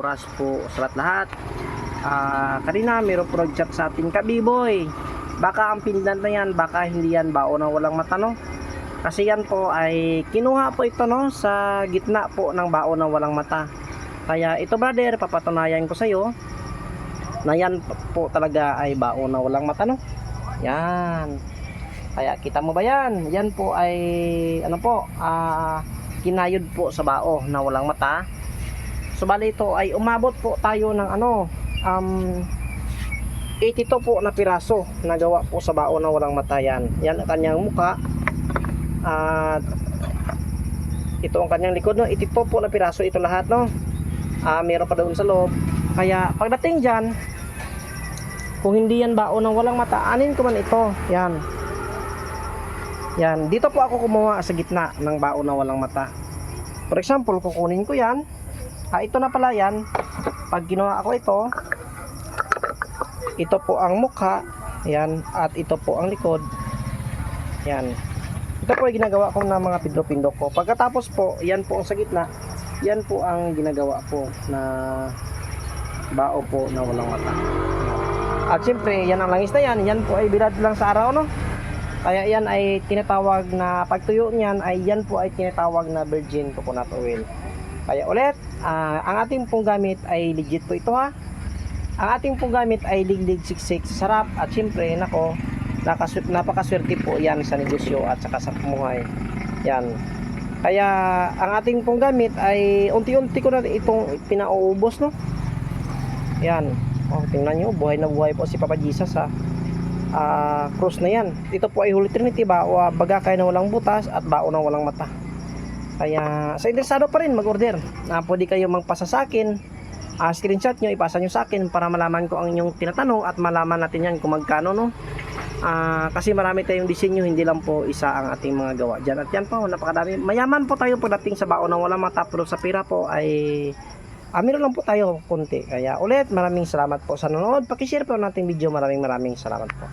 oras po sa lahat. Kanina mayroong project sa ating kabiboy. Baka ang pindan na yan, baka hindi yan baon na walang mata, no? Kasi yan po ay kinuha po ito, no, sa gitna po ng baon na walang mata. Kaya ito brother, papatunayan ko sa iyo na yan po talaga ay baon na walang mata, no? Yan. Kaya kita mo ba yan? Yan po ay ano po, kinayod po sa bao na walang mata. So bali ito ay umabot po tayo ng 82 po na piraso na gawa po sa bao na walang mata. Yan ang kanyang muka at ito ang kanyang likod, no? 82 po na piraso ito lahat, no? Meron pa doon sa loob. Kaya pagdating dyan, kung hindi yan bao na walang mata, anin ko man ito. Yan, dito po ako kumuha sa gitna ng bao na walang mata. For example, kukunin ko yan. Ito na pala yan. Pag ginawa ako ito po ang mukha. Yan, at ito po ang likod. Yan. Ito po ay ginagawa ko ng mga pindok-pindok ko. Pagkatapos po, yan po ang sa gitna. Yan po ang ginagawa po na bao po na walang mata. At siyempre, yan ang langis na yan. Yan po ay bilad lang sa araw, no? Kaya yan ay tinatawag na, pagtuyo niyan ay yan po ay tinatawag na virgin coconut oil. Kaya ulit, ang ating pong gamit ay legit po ito, ha. Ang ating pong gamit ay liglig siksik sarap. At siyempre, nako, napakaswerte po yan sa negosyo at saka sa pumuhay. Yan. Kaya ang ating pong gamit ay unti-unti ko na itong pinauubos, no. Yan. Tingnan nyo, buhay na buhay po si Papa Jesus, ha. Cross na yan. Ito po ay Holy Trinity, bagakay na walang butas at bao na walang mata. Kaya sa interesado pa rin mag-order, pwede kayo magpasa sa akin, screenshot nyo, ipasa nyo sa akin para malaman ko ang inyong tinatanong at malaman natin yan kung magkano, no. Kasi marami tayong disenyo, hindi lang po isa ang ating mga gawa dyan. At yan po, napakadami. Mayaman po tayo pagdating sa bao na walang mata, pero sa pira po ay meron lang po tayo konti. Kaya ulit, maraming salamat po sa nanonood. Pakishare po natin video. Maraming salamat po.